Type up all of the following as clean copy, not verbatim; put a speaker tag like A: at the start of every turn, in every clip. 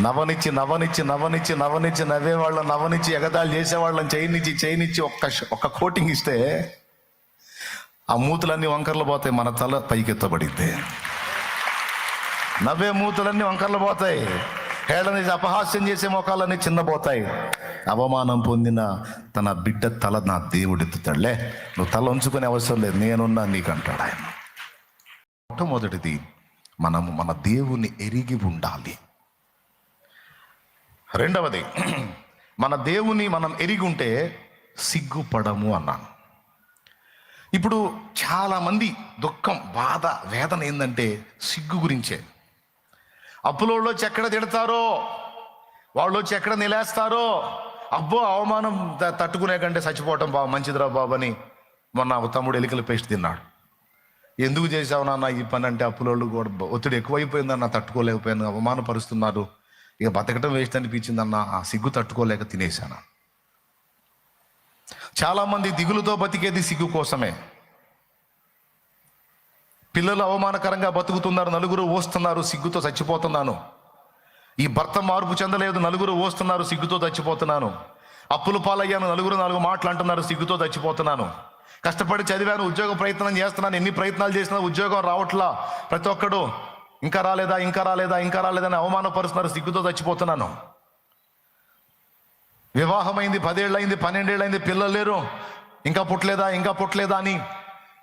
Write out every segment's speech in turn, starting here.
A: నవ్వనిచ్చి నవ్వనిచ్చి నవ్వనిచ్చి నవ్వనిచ్చి నవ్వేవాళ్ళం, నవ్వనిచ్చి ఎగతాళి చేసేవాళ్ళం చేయనిచ్చి ఒక్క కోటింగ్ ఇస్తే ఆ మూతులన్నీ వంకర్లు పోతాయి, మన తల పైకెత్తబడిద్ది. నవ్వే మూతులన్నీ వంకర్లు పోతాయి, హేళన చేసి అపహాస్యం చేసే మొఖాలన్నీ చిన్నపోతాయి. అవమానం పొందిన తన బిడ్డ తల నా దేవుడు ఎత్తుతాడులే, నువ్వు తల ఉంచుకునే అవసరం లేదు, నేనున్నా నీకంటాడు ఆయన. మొట్టమొదటిది, మనము మన దేవుని ఎరిగి ఉండాలి. రెండవది, మన దేవుని మనం ఎరిగి ఉంటే సిగ్గుపడము అన్నాను. ఇప్పుడు చాలామంది దుఃఖం, బాధ, వేదన ఏంటంటే సిగ్గు గురించే. అప్పులోళ్ళు వచ్చి ఎక్కడ తిడతారో, వాళ్ళు వచ్చి ఎక్కడ నిలేస్తారో, అబ్బో అవమానం తట్టుకునే కంటే చచ్చిపోవటం మంచిదిరా బాబు అని మొన్న తమ్ముడు ఎలికల పేస్ట్ తిన్నాడు. ఎందుకు చేసావు నాన్న ఈ పని అంటే, అప్పులోళ్ళు కూడా ఒత్తిడి ఎక్కువైపోయిందన్న, తట్టుకోలేకపోయాను, అవమానపరుస్తున్నారు, ఇక బతకటం వేస్ట్ అనిపించిందన్న, ఆ సిగ్గు తట్టుకోలేక తినేశాను. చాలామంది దిగులుతో బతికేది సిగ్గు కోసమే. పిల్లలు అవమానకరంగా బతుకుతున్నారు, నలుగురు ఓస్తున్నారు, సిగ్గుతో చచ్చిపోతున్నాను. ఈ భర్త మార్పు చెందలేదు, నలుగురు ఓస్తున్నారు, సిగ్గుతో చచ్చిపోతున్నాను. అప్పుల పాలయ్యాను, నలుగురు నాలుగు మాటలు అంటున్నారు, సిగ్గుతో చచ్చిపోతున్నాను. కష్టపడి చదివాను, ఉద్యోగ ప్రయత్నం చేస్తున్నాను, ఎన్ని ప్రయత్నాలు చేసినా ఉద్యోగం రావట్లా, ప్రతి ఒక్కడు ఇంకా రాలేదా ఇంకా రాలేదా ఇంకా రాలేదని అవమానపరుస్తున్నారు, సిగ్గుతో చచ్చిపోతున్నాను. వివాహమైంది, 10 ఏళ్ళైంది, 12 ఏళ్ళైంది, పిల్లలు లేరు, ఇంకా పుట్టలేదా అని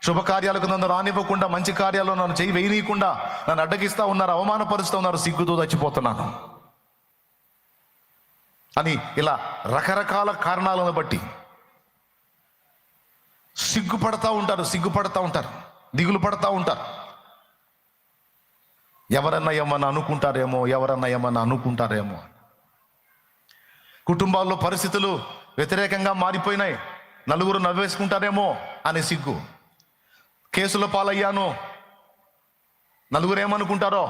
A: శుభకార్యాలకు నన్ను రానివ్వకుండా, మంచి కార్యాలు నన్ను చేయి వేయనీయకుండా నన్ను అడ్డగిస్తూ ఉన్నారు, అవమానపరుస్తూ ఉన్నారు, సిగ్గుతో చచ్చిపోతున్నాను అని ఇలా రకరకాల కారణాలను బట్టి సిగ్గుపడతా ఉంటారు, దిగులు పడతా ఉంటారు. ఎవరన్నా ఏమన్నా అనుకుంటారేమో. కుటుంబాల్లో పరిస్థితులు వ్యతిరేకంగా మారిపోయినాయి, నలుగురు నవ్వేసుకుంటారేమో అనే సిగ్గు. కేసుల పాలయ్యాను, నలుగురు ఏమనుకుంటారో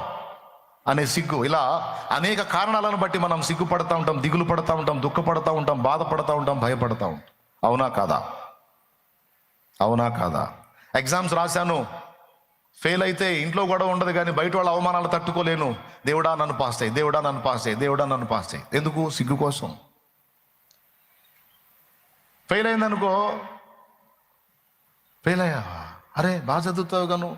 A: అనే సిగ్గు. ఇలా అనేక కారణాలను బట్టి మనం సిగ్గుపడతా ఉంటాం, దిగులు పడతా ఉంటాం, దుఃఖపడతా ఉంటాం, బాధపడతా ఉంటాం, భయపడతా ఉంటాం. అవునా కాదా? ఎగ్జామ్స్ రాశాను, ఫెయిల్ అయితే ఇంట్లో గొడవ ఉండదు, కానీ బయట వాళ్ళ అవమానాలు తట్టుకోలేను, దేవుడా నన్ను పాస్ చేయి. ఎందుకు? సిగ్గు కోసం. ఫెయిల్ అయిందనుకో, ఫెయిల్ అయ్యావా, అరే బాగా చదువుతావు గాను,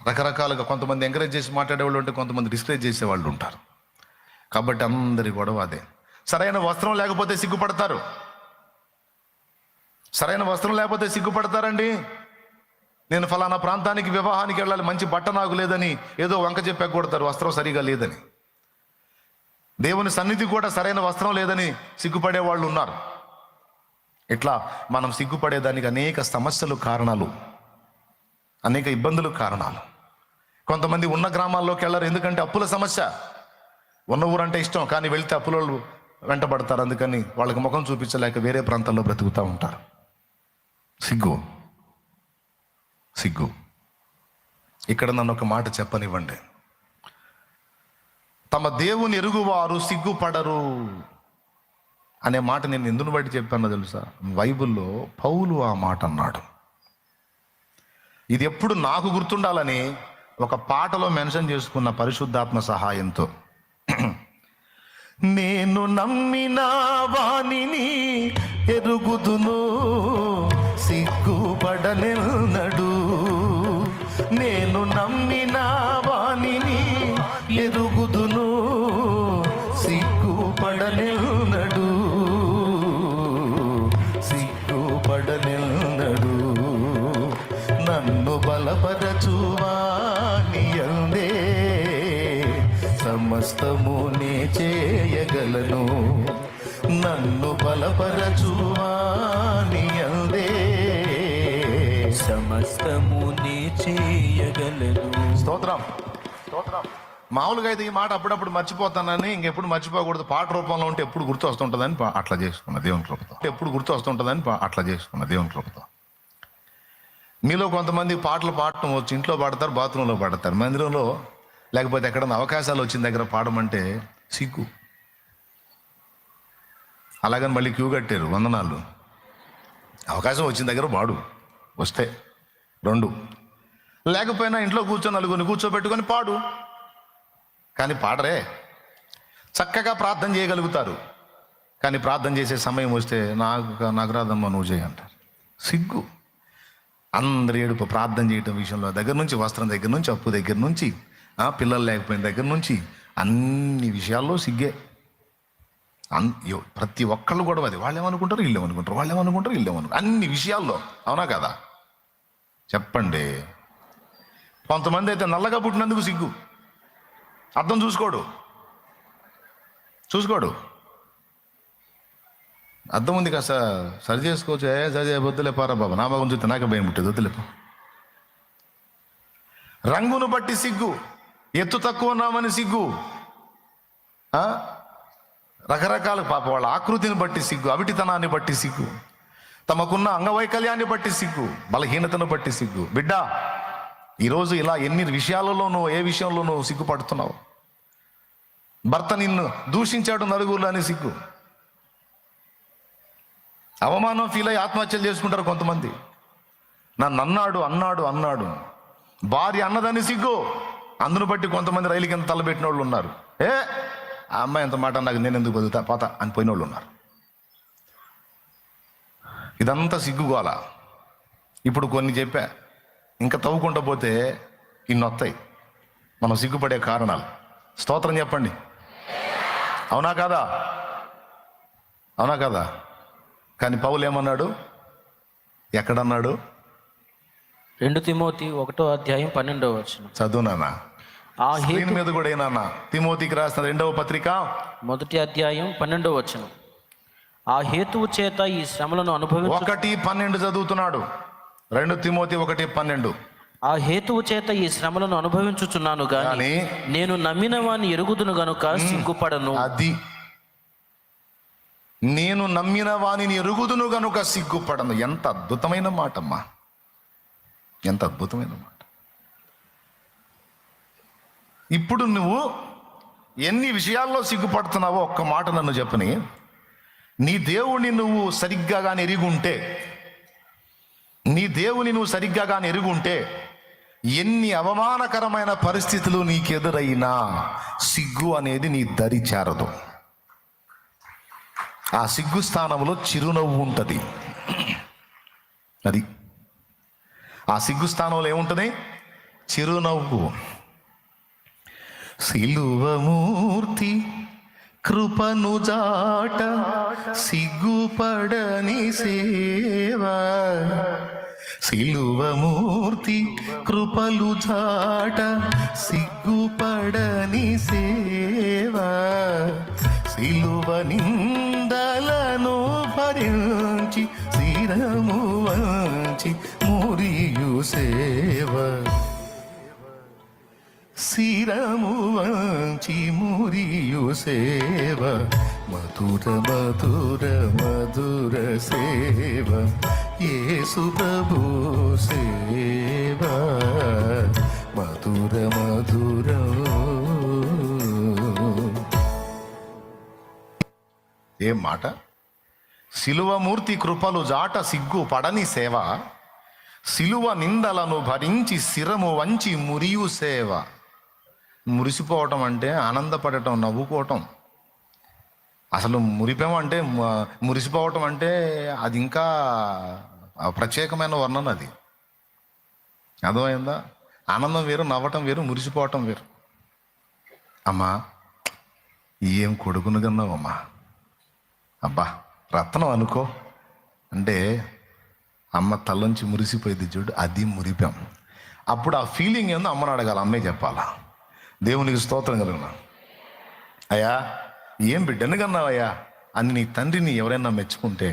A: రకరకాలుగా కొంతమంది ఎంకరేజ్ చేసి మాట్లాడేవాళ్ళు ఉంటే, కొంతమంది డిస్కరేజ్ చేసేవాళ్ళు ఉంటారు. కాబట్టి అందరి గొడవ అదే. సరైన వస్త్రం లేకపోతే సిగ్గుపడతారండి. నేను ఫలానా ప్రాంతానికి వివాహానికి వెళ్ళాలి, మంచి బట్ట నాకు లేదని ఏదో వంక చెప్పి ఎగ్గొడతారు, వస్త్రం సరిగా లేదని. దేవుని సన్నిధి కూడా సరైన వస్త్రం లేదని సిగ్గుపడే వాళ్ళు ఉన్నారు. ఇట్లా మనం సిగ్గుపడేదానికి అనేక సమస్యలు కారణాలు, అనేక ఇబ్బందులు కారణాలు. కొంతమంది ఉన్న గ్రామాల్లోకి వెళ్ళరు, ఎందుకంటే అప్పుల సమస్య. ఉన్న ఊరంటే ఇష్టం, కానీ వెళ్తే అప్పులోళ్ళు వెంటబడతారు, అందుకని వాళ్ళకి ముఖం చూపించలేక వేరే ప్రాంతాల్లో బ్రతుకుతూ ఉంటారు. సిగ్గు. ఇక్కడ నన్ను ఒక మాట చెప్పనివ్వండి. తమ దేవుని ఎరుగువారు సిగ్గుపడరు అనే మాట నేను ఎందును బట్టి చెప్పానో తెలుసా? బైబిల్లో పౌలు ఆ మాట అన్నాడు. ఇది ఎప్పుడు నాకు గుర్తుండాలని ఒక పాటలో మెన్షన్ చేసుకున్న పరిశుద్ధాత్మ సహాయంతో. నేను నమ్మిన వానిని ఎరుగుదును, సిగ్గుపడనెన్నడు. నేను నమ్మిన వానిని ఎరుగుదును, సిగ్గుపడనెన్నడు. నన్ను బలపరచువాని యందే సమస్తము నే చేయగలను. నన్ను బలపరచువాని యందే సమస్తము నే చేయగలను. స్తోత్రం. మామూలుగా అయితే ఈ మాట అప్పుడప్పుడు మర్చిపోతానని, ఇంకెప్పుడు మర్చిపోకూడదు, పాట రూపంలో ఉంటే ఎప్పుడు గుర్తు వస్తుంటుందని అట్లా చేసుకున్న దేవుని కృపతో. మీలో కొంతమంది పాటలు పాడటం వచ్చి ఇంట్లో పాడతారు, బాత్రూంలో పాడతారు, మందిరంలో లేకపోతే ఎక్కడన్నా అవకాశాలు వచ్చిన దగ్గర పాడమంటే సిగ్గు. అలాగని మళ్ళీ క్యూ కట్టారు, వందనాలు. అవకాశం వచ్చిన దగ్గర పాడు, వస్తే 2, లేకపోయినా ఇంట్లో కూర్చొని నలుగురిని కూర్చోబెట్టుకొని పాడు. కానీ పాడరే. చక్కగా ప్రార్థన చేయగలుగుతారు, కానీ ప్రార్థన చేసే సమయం వస్తే నాకు రాదమ్మా నువ్వు చేయి అంటారు. సిగ్గు. అందరి ఏడుపు ప్రార్థన చేయటం విషయంలో దగ్గర నుంచి, వస్త్రం దగ్గర నుంచి, అప్పు దగ్గర నుంచి, పిల్లలు లేకపోయిన దగ్గర నుంచి, అన్ని విషయాల్లో సిగ్గే. ప్రతి ఒక్కళ్ళు కూడా అది వాళ్ళేమనుకుంటారు, వీళ్ళేమనుకుంటారు, వాళ్ళేమనుకుంటారు, వీళ్ళేమనుకుంటారు, అన్ని విషయాల్లో. అవునా కదా చెప్పండి. కొంతమంది అయితే నల్లగా పుట్టినందుకు సిగ్గు, అర్థం చూసుకోడు. అర్థం ఉంది కాస్త సరి చేసుకోవచ్చు. సరి వద్దులే పారా బాబా, నా బాబు చూస్తే నాకే భయం పుట్టేది, వద్దులేపో. రంగును బట్టి సిగ్గు, ఎత్తు తక్కువ ఉన్నామని సిగ్గు, రకరకాల పాప వాళ్ళ ఆకృతిని బట్టి సిగ్గు, అవిటితనాన్ని బట్టి సిగ్గు, తమకున్న అంగవైకల్యాన్ని బట్టి సిగ్గు, బలహీనతను బట్టి సిగ్గు. బిడ్డ, ఈరోజు ఇలా ఎన్ని విషయాలలోనూ, ఏ విషయంలోనూ సిగ్గుపడుతున్నావు? భర్త నిన్ను దూషించాడు నలుగురులో అని సిగ్గు, అవమానం ఫీల్ అయ్యి ఆత్మహత్యలు చేసుకుంటారు కొంతమంది. నన్ను అన్నాడు భార్య అన్నదని సిగ్గు, అందును బట్టి కొంతమంది రైలు కింద తలబెట్టిన వాళ్ళు ఉన్నారు. ఆ అమ్మాయి ఎంత మాట నాకు, నేను ఎందుకు బతుకుతా పోతా అని పోయిన వాళ్ళు ఉన్నారు. ఇదంతా సిగ్గుగోల. ఇప్పుడు కొన్ని చెప్పా, ఇంకా తవ్వుకుంటూ పోతే ఇన్ని వస్తాయి మనం సిగ్గుపడే కారణాలు. స్తోత్రం చెప్పండి. అవునా కాదా? కానీ పౌలు ఏమన్నాడు? ఎక్కడన్నాడు?
B: 2 తిమోతి 1:12
A: చదువునానా, స్క్రీన్ మీద కూడా ఏనా? తిమోతికి రాసిన 2వ పత్రిక
B: 1:12. ఆ హేతువు చేత ఈ శ్రమలను అనుభవించు.
A: 1:12 చదువుతున్నాడు. 2 తిమోతి 1:12.
B: ఆ హేతువు చేత ఈ శ్రమలను అనుభవించుచున్నాను గాని నేను నమ్మిన వాని ఎరుగుదును గనుక సిగ్గుపడను.
A: అది నేను నమ్మిన వానిని ఎరుగుదును గనుక సిగ్గుపడను. ఎంత అద్భుతమైన మాట అమ్మా, ఎంత అద్భుతమైన మాట. ఇప్పుడు నువ్వు ఎన్ని విషయాల్లో సిగ్గుపడుతున్నావో ఒక్క మాట నన్ను చెప్పని. నీ దేవుని నువ్వు సరిగ్గా కానీ ఎరుగుంటే ఎన్ని అవమానకరమైన పరిస్థితులు నీకెదురైనా సిగ్గు అనేది నీ దరి చేరదు. ఆ సిగ్గు స్థానంలో చిరునవ్వు ఉంటుంది. అది ఆ సిగ్గు స్థానంలో ఏముంటుంది? చిరునవ్వు. సిలువమూర్తి కృపను జాట సిగ్గుపడని సేవా, సిలువమూర్తి కృపలు జాట సిగ్గుపడని సేవా, సిలువ నిందలను భరించి శిరము వంచి మురియు సేవ, శిరము వంచి మురియు సేవ, మధుర మధుర మధుర సేవ, యేసు ప్రభు సేవ, మధుర మధుర. ఏం మాట? సిలువమూర్తి కృపలు జాట సిగ్గు పడని సేవ, సిలువ నిందలను భరించి శిరము వంచి మురియు సేవ. మురిసిపోవటం అంటే ఆనందపడటం, నవ్వుకోవటం. అసలు మురిసిపోవటం అంటే అది ఇంకా ప్రత్యేకమైన వర్ణన. అది అర్థమైందా? ఆనందం వేరు, నవ్వటం వేరు, మురిసిపోవటం వేరు. అమ్మా ఏం కొడుకును కన్నావమ్మా, అబ్బా రత్నం అనుకో అంటే అమ్మ తలంచి మురిసిపోయింది చూడు, అది మురిపాం. అప్పుడు ఆ ఫీలింగ్ ఏందో అమ్మని అడగాలి, అమ్మే చెప్పాలా. దేవునికి స్తోత్రం కలుగునా. అయ్యా ఏం బిడ్డను కన్నావయ్యా అని నీ తండ్రిని ఎవరైనా మెచ్చుకుంటే,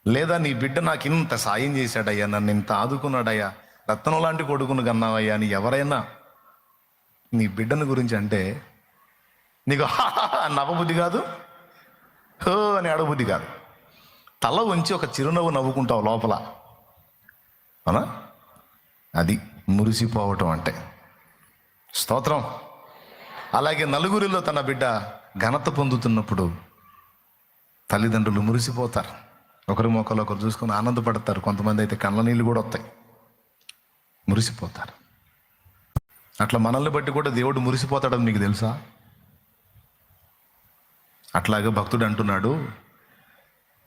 A: లేదా నీ బిడ్డ నాకు ఇంత సాయం చేశాడయ్యా, నన్ను ఇంత ఆదుకున్నాడయ్యా, రత్నం లాంటి కొడుకును కన్నావయ్యా అని ఎవరైనా నీ బిడ్డను గురించి అంటే నీకు నవ్వబుద్ధి కాదు, హో అని అడగబుద్ధి కాదు. తల వంచి ఒక చిరునవ్వు నవ్వుకుంటావు లోపల. అవునా? అది మురిసిపోవటం అంటే. స్తోత్రం. అలాగే నలుగురిలో తన బిడ్డ ఘనత పొందుతున్నప్పుడు తల్లిదండ్రులు మురిసిపోతారు, ఒకరి మొక్కలు ఒకరు చూసుకొని ఆనందపడతారు. కొంతమంది అయితే కళ్ళ నీళ్ళు కూడా వస్తాయి, మురిసిపోతారు. అట్లా మనల్ని బట్టి కూడా దేవుడు మురిసిపోతాడని మీకు తెలుసా? అట్లాగే భక్తుడు అంటున్నాడు,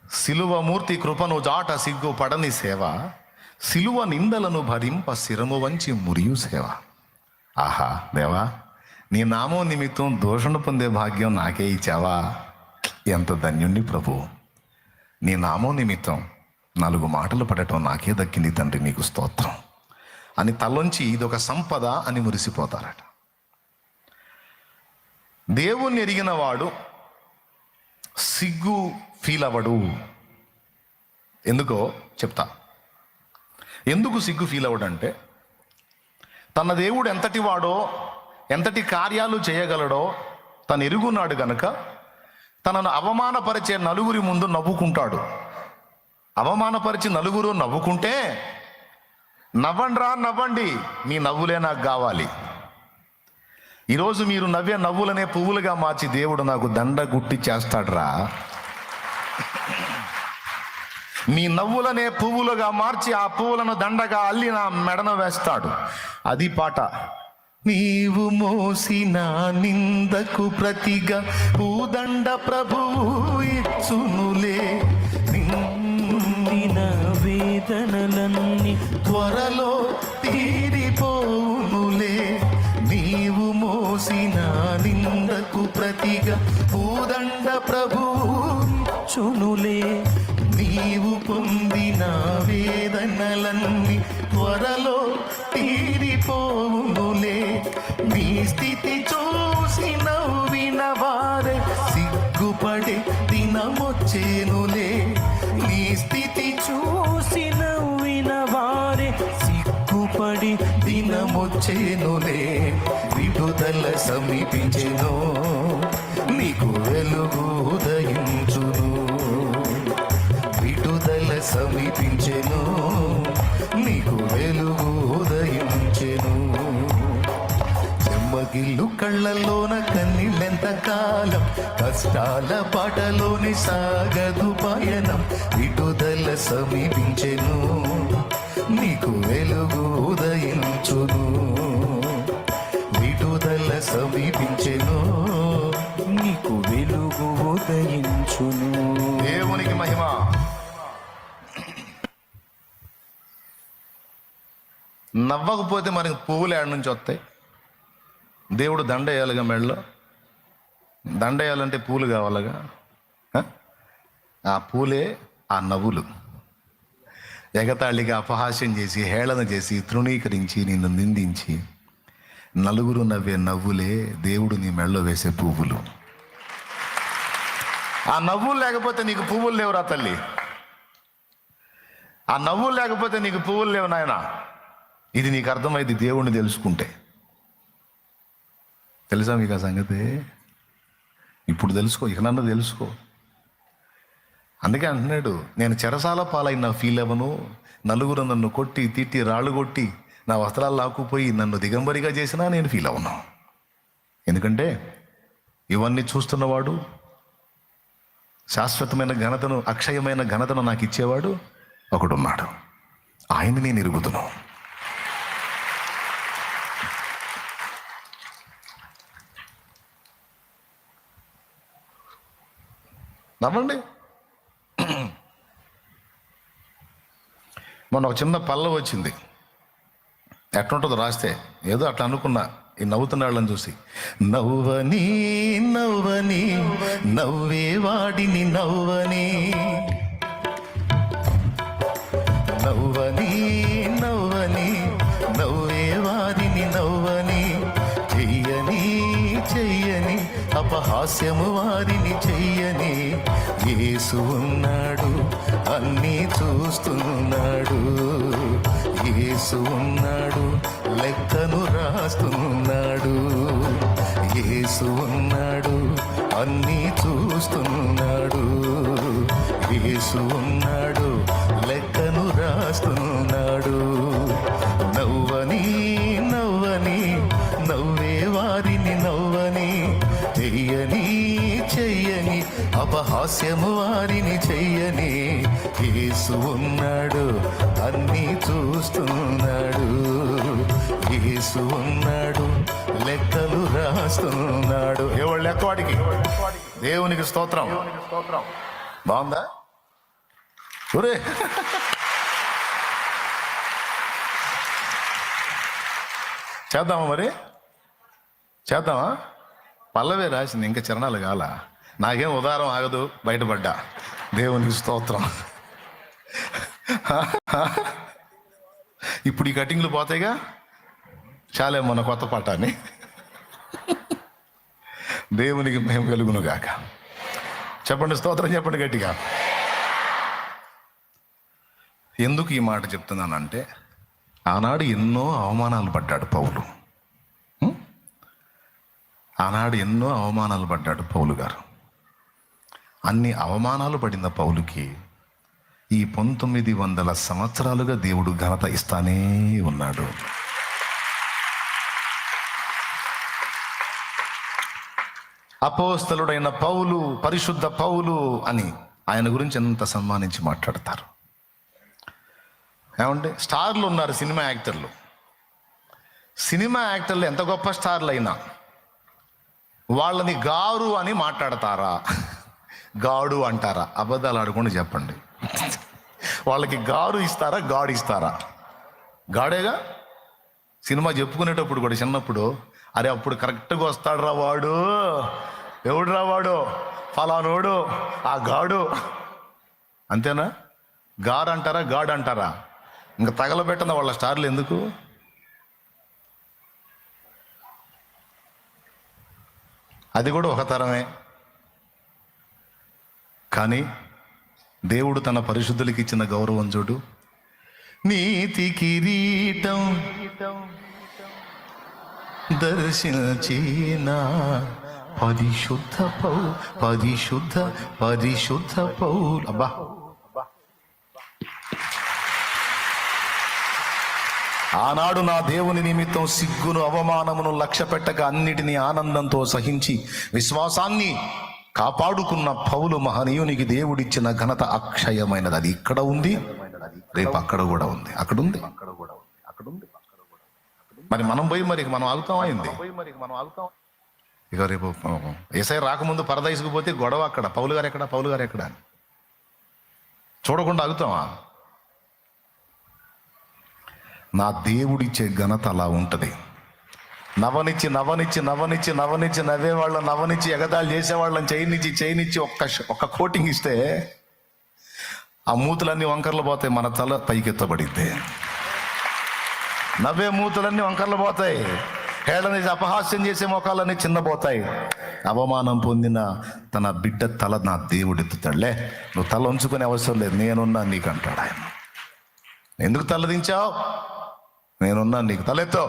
A: సిలువమూర్తి కృపను జాట సిగ్గు పడని సేవ, సిలువ నిందలను భరింప శిరము వంచి మురియు సేవ. ఆహా దేవా, నీ నామం నిమిత్తం దూషణ పొందే భాగ్యం నాకే ఇచ్చావా? ఎంత ధన్యుణ్ణి ప్రభు. నీ నామం నిమిత్తం 4 మాటలు పడటం నాకే దక్కింది తండ్రి, నీకు స్తోత్రం అని తలొంచి ఇదొక సంపద అని మురిసిపోతారట. దేవుణ్ణి ఎరిగిన వాడు సిగ్గు ఫీల్ అవ్వడు. ఎందుకో చెప్తా. ఎందుకు సిగ్గు ఫీల్ అవ్వడంటే, తన దేవుడు ఎంతటి వాడో, ఎంతటి కార్యాలు చేయగలడో తను ఎరుగున్నాడు గనక తనను అవమానపరిచే నలుగురి ముందు నవ్వుకుంటాడు. అవమానపరిచి నలుగురు నవ్వుకుంటే, నవ్వండ్రా నవ్వండి, మీ నవ్వులే నాకు కావాలి. ఈరోజు మీరు నవ్వే నవ్వులనే పువ్వులుగా మార్చి దేవుడు నాకు దండ గుట్టి చేస్తాడ్రా. మీ నవ్వులనే పువ్వులుగా మార్చి ఆ పువ్వులను దండగా అల్లి నా మెడను వేస్తాడు. అది పాట. నీవు మోసిన నిందకు ప్రతిగా పూదండ ప్రభువు ఇచ్చునులే,
B: నిందిన వేదనలన్నీ
A: త్వరలో తీరిపోవునులే. నీవు మోసిన నిందకు ప్రతిగా పూదండ ప్రభువు
B: చునులే,
A: నీవు పొందిన వేదనలన్నీ త్వరలో తీరిపోవునులే. నీ స్థితి చూసి నవ్విన వారే సిగ్గుపడే దినమొచ్చేనులే. నీ స్థితి
B: చూసి నవ్విన వారే సిగ్గుపడి
A: దినమొచ్చేనులే. విడుదల సమీపించెను, నీకు వెలుగు ఉదయించును. విడుదల సమీపించెను, నీకు వెలుగు ఉదయించెను. చెమ్మగిల్లు కళ్ళలోన కన్నీళ్ళెంత కాలం, కష్టాల పాటలోని సాగదు పయనం. విడుదల సమీపించెను, నీకు వెలుగు ఉదయించును. విడుదల సమీపించెను,
B: నీకు వెలుగు ఉదయించును.
A: దేవునికి మహిమ. నవ్వకపోతే మనకి పువ్వులు ఏడ నుంచి వస్తాయి? దేవుడు దండ వేయాలిగా మెడలో. దండ వేయాలంటే పూలు కావాలిగా. ఆ పూలే ఆ నవ్వులు. ఎగతాళిగా అపహాస్యం చేసి, హేళన చేసి, తృణీకరించి, నిన్ను నిందించి నలుగురు నవ్వే నవ్వులే దేవుడు నీ మెడలో వేసే పువ్వులు. ఆ నవ్వులు లేకపోతే నీకు పువ్వులు లేవురా తల్లి. ఆ నవ్వులు లేకపోతే నీకు పువ్వులు లేవు నాయన. ఇది నీకు అర్థమైంది దేవుణ్ణి తెలుసుకుంటే. తెలుసా మీకు ఆ సంగతి? ఇప్పుడు తెలుసుకో, ఇక నన్ను తెలుసుకో. అందుకే అంటున్నాడు, నేను చెరసాల పాలైన ఫీల్ అవ్వను. నలుగురు నన్ను కొట్టి తిట్టి రాళ్ళు కొట్టి నా వస్త్రాలు లాక్కుపోయి నన్ను దిగంబరిగా చేసినా నేను ఫీల్ అవ్వను. ఎందుకంటే ఇవన్నీ చూస్తున్నవాడు, శాశ్వతమైన ఘనతను, అక్షయమైన ఘనతను నాకు ఇచ్చేవాడు ఒకడున్నాడు. ఆయన్ని నేను ఎరుగుదును. నవ్వండి. మొన్న ఒక చిన్న పల్లవి వచ్చింది. ఎట్లుంటుందో రాస్తే ఏదో అట్లా అనుకున్నా, ఈ నవ్వుతున్న వాళ్ళని చూసి. నవ్వని నవ్వని నవ్వే వాడిని నవ్వని, నవ్వని నవ్వని నవ్వే వారిని నవ్వని, చెయ్యని చెయ్యని అపహాస్యము వారిని చెయ్యని. యేసు ఉన్నాడు, అన్నీ చూస్తున్నాడు. యేసు ఉన్నాడు, లెక్కను రాస్తున్నాడు. యేసు ఉన్నాడు, అన్నీ చూస్తున్నాడు. యేసు ఉన్నాడు, లెక్కను రాస్తున్నాడు. నవ్వని నవ్వని నవ్వే వారిని నవ్వని, చెయ్యని చెయ్యని అపహాస్యము వారిని చెయ్యని. యేసు ఉన్నాడు, అన్నీ చూస్తున్నాడు. యేసు ఉన్నాడు, లెక్కలు రాస్తున్నాడు. ఎవరు లెక్కవాడికి. దేవునికి స్తోత్రం. బాగుందా ఒరే? చేద్దామా మరి? చేద్దామా? పల్లవే రాసింది, ఇంకా చరణాలు కాల. నాకేం ఉదారం ఆగదు, బయటపడ్డా. దేవునికి స్తోత్రం. ఇప్పుడు ఈ కటింగ్లు పోతాయిగా, చాలే మన కొత్త పాఠాన్ని. దేవునికి మేము వెలుగును గాక. చెప్పండి స్తోత్రం, చెప్పండి గట్టిగా. ఎందుకు ఈ మాట చెప్తున్నానంటే, ఆనాడు ఎన్నో అవమానాలు పడ్డాడు పౌలు. ఆనాడు ఎన్నో అవమానాలు పడ్డాడు పౌలు గారు. అన్ని అవమానాలు పడిన పౌలుకి ఈ 1900 సంవత్సరాలుగా దేవుడు ఘనత ఇస్తానే ఉన్నాడు. అపోస్తలుడైన పౌలు, పరిశుద్ధ పౌలు అని ఆయన గురించి ఎంత సన్మానించి మాట్లాడతారు. ఏమంటే స్టార్లు ఉన్నారు, సినిమా యాక్టర్లు. సినిమా యాక్టర్లు ఎంత గొప్ప స్టార్లు అయినా వాళ్ళని గారు అని మాట్లాడతారా, గాడు అంటారా? అబద్ధాలు ఆడకుండా చెప్పండి. వాళ్ళకి గారు ఇస్తారా, గాడు ఇస్తారా? గాడేగా. సినిమా చెప్పుకునేటప్పుడు కూడా చిన్నప్పుడు, అరే అప్పుడు కరెక్ట్గా వస్తాడు రా వాడు, ఎవడు రా వాడు, ఫలానోడు, ఆ గాడు. అంతేనా? గారు అంటారా, గాడు అంటారా? ఇంకా తగలబెట్టన వాళ్ళ స్టార్లు ఎందుకు? అది కూడా ఒక తరమే. కానీ దేవుడు తన పరిశుద్ధులకి ఇచ్చిన గౌరవం చూడు. నీతి కిరీటం దర్శించిన పరిశుద్ధ పౌలు. అబ్బా, ఆనాడు నా దేవుని నిమిత్తం సిగ్గును అవమానమును లక్ష్య పెట్టక అన్నిటినీ ఆనందంతో సహించి విశ్వాసాన్ని కాపాడుకున్న పౌలు మహనీయునికి దేవుడిచ్చిన ఘనత అక్షయమైనది. అది ఇక్కడ ఉంది, రేపు అక్కడ కూడా ఉంది, అక్కడ ఉంది. మరి మనం పోయి మనం ఆగుతాం అయింది. ఇక రేపు ఏసై రాకముందు పరదైసుకు పోతే గొడవ అక్కడ, పౌలు గారు ఎక్కడ అని చూడకుండా ఆగుతామా? నా దేవుడిచ్చే ఘనత అలా ఉంటుంది. నవ్వనిచ్చి నవ్వేవాళ్ళని, నవ్వనిచ్చి ఎగతాళి చేసేవాళ్ళని చేయనిచ్చి ఒక్క కోటింగ్ ఇస్తే ఆ మూతులన్నీ వంకర్లు పోతాయి, మన తల పైకెత్తబడిద్ది. నవ్వే మూతులన్నీ వంకర్లు పోతాయి, హేళన చేసి అపహాస్యం చేసే మొఖాలన్నీ చిన్నపోతాయి. అవమానం పొందిన తన బిడ్డ తల నా దేవుడు ఎత్తుతాడులే, నువ్వు తల ఉంచుకునే అవసరం లేదు, నేనున్నా నీకు అంటాడు ఆయన. ఎందుకు తలదించావు? నేనున్నా నీకు, తలెత్తో.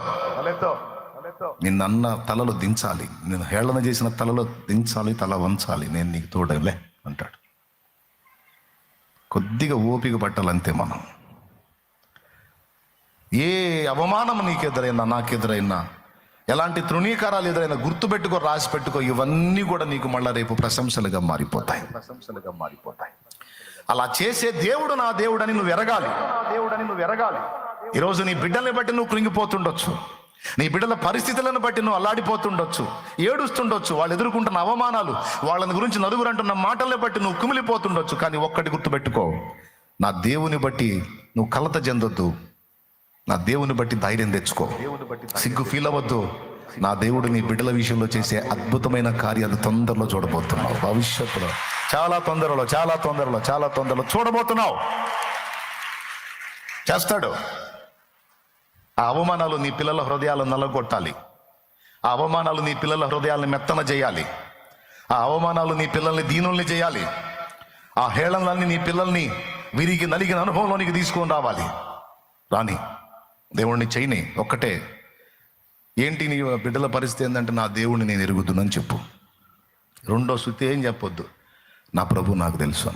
A: నిన్నన్న తలలో దించాలి, నేను హేళన చేసిన తలలో దించాలి, తల వంచాలి, నేను నీకు తోడలే అంటాడు. కొద్దిగా ఓపిక పట్టాలంతే మనం. ఏ అవమానం నీకెదురైనా, నాకెదురైనా, ఎలాంటి తృణీకారాలు ఎదురైనా గుర్తుపెట్టుకో, రాసి పెట్టుకో, ఇవన్నీ కూడా నీకు మళ్ళా రేపు ప్రశంసలుగా మారిపోతాయి. అలా చేసే దేవుడు నా దేవుడని నువ్వు ఎరగాలి. ఈరోజు నీ బిడ్డల్ని బట్టి నువ్వు కృంగిపోతుండొచ్చు, నీ బిడ్డల పరిస్థితులను బట్టి నువ్వు అల్లాడిపోతుండొచ్చు, ఏడుస్తుండొచ్చు, వాళ్ళు ఎదుర్కొంటున్న అవమానాలు, వాళ్ళని గురించి నలుగురు అంటున్న మాటల్ని బట్టి నువ్వు కుమిలిపోతుండొచ్చు. కానీ ఒక్కటి గుర్తుపెట్టుకో, నా దేవుని బట్టి నువ్వు కలత చెందొద్దు, నా దేవుని బట్టి ధైర్యం తెచ్చుకో, సిగ్గు ఫీల్ అవ్వద్దు. నా దేవుడు నీ బిడ్డల విషయంలో చేసే అద్భుతమైన కార్యాలు తొందరలో చూడబోతున్నావు. భవిష్యత్తులో చాలా తొందరలో చూడబోతున్నావు. చేస్తాడు. ఆ అవమానాలు నీ పిల్లల హృదయాలను నల్లగొట్టాలి, ఆ అవమానాలు నీ పిల్లల హృదయాలను మెత్తన చేయాలి, ఆ అవమానాలు నీ పిల్లల్ని దీనుల్ని చేయాలి, ఆ హేళనలన్నీ నీ పిల్లల్ని విరిగి నలిగిన అనుభవంలోనికి తీసుకొని రావాలి. రాని దేవుణ్ణి చేయని. ఒక్కటే, ఏంటి నీ బిడ్డల పరిస్థితి ఏంటంటే, నా దేవుణ్ణి నేను ఎరుగుతున్నాను చెప్పు. రెండో శృతి ఏం చెప్పొద్దు, నా ప్రభు నాకు తెలుసు,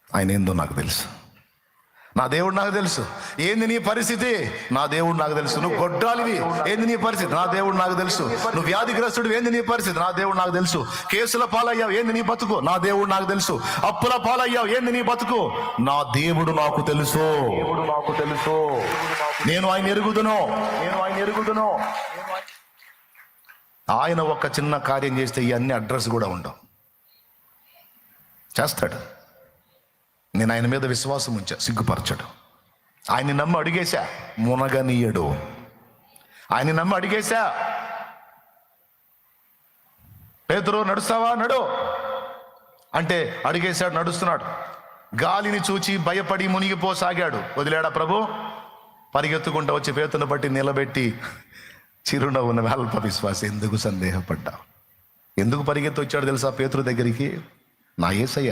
A: ఆయన ఏందో నాకు తెలుసు, నా దేవుడు నాకు తెలుసు. ఏంది నీ పరిస్థితి? నా దేవుడు నాకు తెలుసు. నువ్వు గొడ్రాలివి, ఏంది నీ పరిస్థితి? నా దేవుడు నాకు తెలుసు. నువ్వు వ్యాధిగ్రస్తుడు, ఏంది నీ పరిస్థితి? నా దేవుడు నాకు తెలుసు. కేసుల పాలయ్యావు, ఏంది నీ బతుకు? నా దేవుడు నాకు తెలుసు. అప్పుల పాలయ్యావు, ఏంది నీ బతుకు? నా దేవుడు నాకు తెలుసు. నేను ఆయన ఎరుగుదును. ఆయన ఒక చిన్న కార్యం చేస్తే ఇవన్నీ అడ్రస్ కూడా ఉండవు. చేస్తాడు. నేను ఆయన మీద విశ్వాసం ఉంచా, సిగ్గుపరచడు. ఆయన్ని నమ్మి అడిగేశా, మునగనీయడు. ఆయన్ని నమ్మి అడిగేశా, పేతురు నడుస్తావా, నడు అంటే అడిగేశాడు, నడుస్తున్నాడు. గాలిని చూచి భయపడి మునిగిపోసాగాడు. వదిలాడా ప్రభు? పరిగెత్తుకుంటూ వచ్చి పేతును బట్టి నిలబెట్టి, చిరునవ్వున అల్ప విశ్వాస, ఎందుకు సందేహపడ్డా? ఎందుకు పరిగెత్తి వచ్చాడు తెలుసా పేతురు దగ్గరికి? నా యేసయ్య,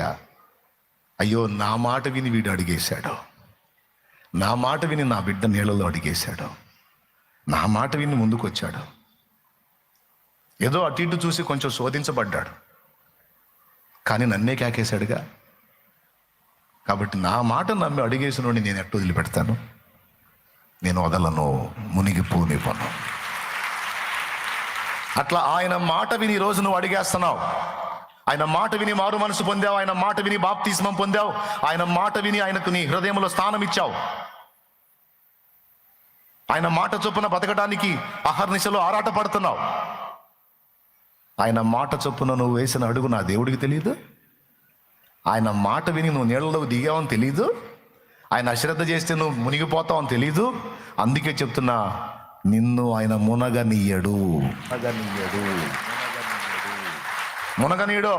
A: అయ్యో నా మాట విని వీడు అడిగేశాడు, నా మాట విని నా బిడ్డ నీళ్ళలో అడిగేశాడు, నా మాట విని ముందుకు వచ్చాడు. ఏదో అటు ఇటు చూసి కొంచెం శోధించబడ్డాడు, కానీ నన్నే కేకేశాడుగా. కాబట్టి నా మాట నమ్మి అడిగేసినోడిని నేను ఎట్టు వదిలిపెడతాను? నేను వదలను, మునిగిపోనివ్వను. అట్లా ఆయన మాట విని ఈరోజు నువ్వు అడిగేస్తున్నావు. ఆయన మాట విని మారు మనసు పొందావు. ఆయన మాట విని బాప్తిస్మం పొందావు. ఆయన మాట విని ఆయనకు నీ హృదయంలో స్థానం ఇచ్చావు. ఆయన మాట చొప్పున బతకడానికి అహర్నిశలో ఆరాట పడుతున్నావు. ఆయన మాట చొప్పున నువ్వు వేసిన అడుగు నా దేవుడికి తెలియదు? ఆయన మాట విని నువ్వు నీళ్ళలో దిగావని తెలీదు? ఆయన అశ్రద్ధ చేస్తే నువ్వు మునిగిపోతావని తెలీదు? అందుకే చెప్తున్నా, నిన్ను ఆయన మునగనీయడు. మునగనీయడు.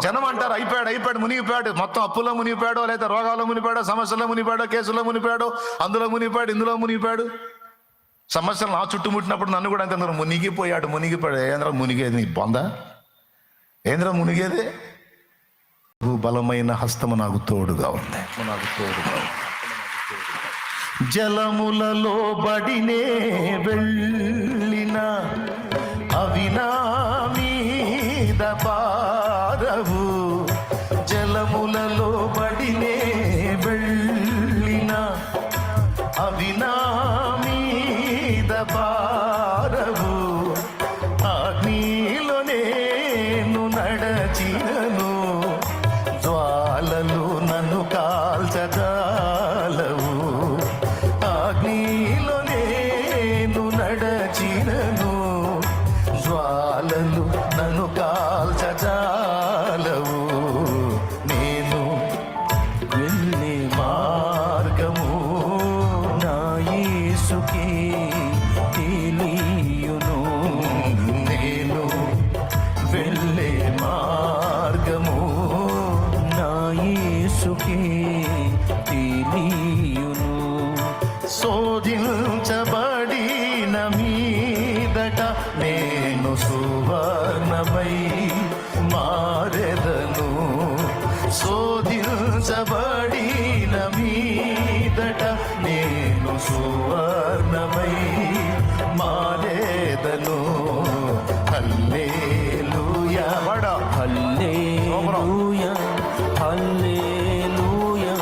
A: జనం అంటారు అయిపోయాడు మునిగిపోయాడు, మొత్తం అప్పుల్లో మునిగిపోయాడు, లేదా రోగాల్లో మునిగిపోయాడు, సమస్యల్లో మునిగిపోయాడు, కేసుల్లో మునిగిపోయాడు, అందులో మునిగిపోయాడు, ఇందులో మునిగిపోయాడు. సమస్యలు నా చుట్టుముట్టినప్పుడు నన్ను కూడా అంత మునిగిపోయాడు. ఏంద్ర మునిగేది? నీ బొంద ఏంద్ర మునిగేది? బలమైన హస్తము నాకు తోడుగా ఉంది. జలములలో బడినే వెళ్ళిన అవి నా మీద పారవు. జలములలో బడినే వెళ్ళిన అవి నా మీద పారవు. అగ్నిలో నేను నడచినను, జ్వాలలు నన్ను కాల్చజాలవు. అగ్నిలో నేను నడచినను, జ్వాలలు నన్ను కాల్చజాలవు. నేను వెళ్ళే మార్గము నా యేసుకే తెలియును. నేను వెళ్ళే మార్గము నా యేసుకే తెలియును. శోధించబడిన మీదట నేను సువర్ణమై మారెదను. శోధించబడిన మీదట నేను సువర్ణమై మారెదను. హల్లెలూయా, హల్లెలూయా, హల్లెలూయా,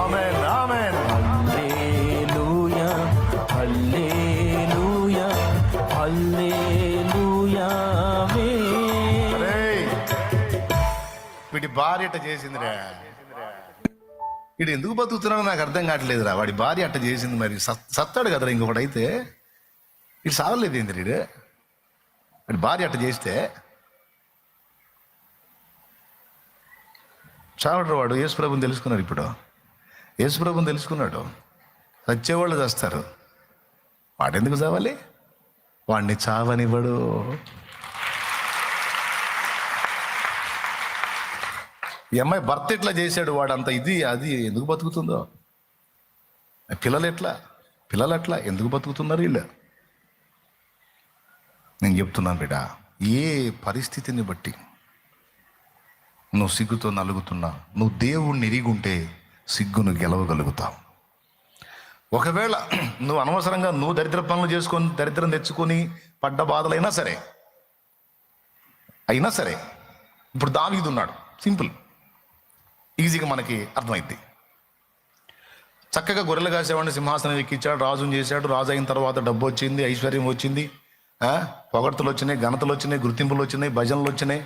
A: ఆమేన్, ఆమేన్, హల్లెలూయా, హల్లెలూయా, హల్లెలూయా, ఆమేన్. వీడి భార్య అట్ట చేసిందిరా, వీడు ఎందుకు బతుకుతున్నాడో నాకు అర్థం కావట్లేదురా. వాడి భార్య అట్ట చేసింది, మరి సత్తాడు కదరా. ఇంకొకటి అయితే వీడు సావలేదు ఏంది? వీడు వాడి భార్య అట్ట చేస్తే చావడు. వాడు యేసుప్రభుని తెలుసుకున్నాడు. ఇప్పుడు యేసుప్రభుని తెలుసుకున్నాడు. చచ్చేవాళ్ళు చేస్తారు, వాడెందుకు చావాలి? వాడిని చావనివ్వడు. ఈ అమ్మాయి భర్త ఎట్లా చేశాడు, వాడంత ఇది అది ఎందుకు బతుకుతుందో? పిల్లలు అట్లా ఎందుకు బతుకుతున్నారు వీళ్ళు? నేను చెప్తున్నాను బిడ్డ, ఏ పరిస్థితిని బట్టి నువ్వు సిగ్గుతో నలుగుతున్నా, నువ్వు దేవుణ్ణి ఎరిగుంటే సిగ్గును గెలవగలుగుతావు. ఒకవేళ నువ్వు అనవసరంగా నువ్వు దరిద్ర పనులు చేసుకొని దరిద్రం తెచ్చుకొని పడ్డ బాధలైనా సరే, ఇప్పుడు దావీదు ఉన్నాడు. సింపుల్, ఈజీగా మనకి అర్థమైంది. చక్కగా గొర్రెలు కాసేవాడిని సింహాసనం ఎక్కించాడు, రాజుని చేశాడు. రాజు అయిన తర్వాత డబ్బు వచ్చింది, ఐశ్వర్యం వచ్చింది, పొగడ్తలు వచ్చినాయి, ఘనతలు వచ్చినాయి, గుర్తింపులు వచ్చినాయి, భజనలు వచ్చినాయి.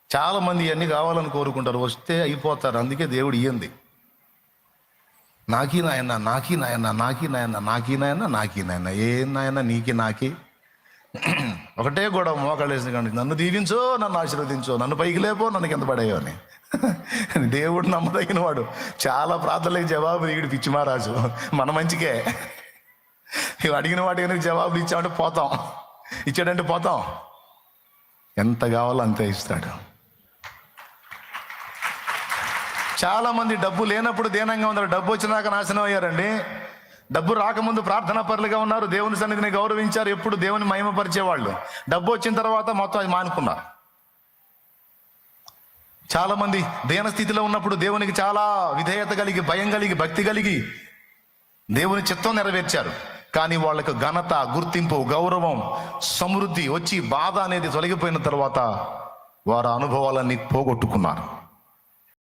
A: చాలామంది ఇవన్నీ కావాలని కోరుకుంటారు, వస్తే అయిపోతారు. అందుకే దేవుడు ఇయ్యంది. నాకీ నాయన, నాకీ నాయన, నాకీ నాయన, నాకీ నాయన, నాకీ నాయన. ఏం నాయన నీకి నాకి? ఒకటే కూడా మోకాళ్ళేసిన కానీ నన్ను దీవించో, నన్ను ఆశీర్వదించో, నన్ను పైకి లేపో, నన్ను కింద పడేయో అని. దేవుడు నమ్మదగిన వాడు. చాలా ప్రార్థనలకు జవాబు ఈడు పిచ్చి మహారాజు. మన మంచికే. ఇవి అడిగిన వాటి కనుక జవాబులు ఇచ్చామంటే పోతాం, ఇచ్చాడంటే పోతాం. ఎంత కావాలో అంతే ఇస్తాడు. చాలా మంది డబ్బు లేనప్పుడు దీనంగా ఉన్నారు, డబ్బు వచ్చినాక నాశనం అయ్యారండి. డబ్బు రాకముందు ప్రార్థనా పరులుగా ఉన్నారు, దేవుని సన్నిధిని గౌరవించారు, ఎప్పుడు దేవుని మహిమపరిచేవాళ్ళు. డబ్బు వచ్చిన తర్వాత మొత్తం అది మానుకున్నారు. చాలా మంది దీన స్థితిలో ఉన్నప్పుడు దేవునికి చాలా విధేయత కలిగి, భయం కలిగి, భక్తి కలిగి దేవుని చిత్తం నెరవేర్చారు. కానీ వాళ్ళకు ఘనత, గుర్తింపు, గౌరవం, సమృద్ధి వచ్చి బాధ అనేది తొలగిపోయిన తర్వాత వారు అనుభవాలన్నీ పోగొట్టుకున్నారు.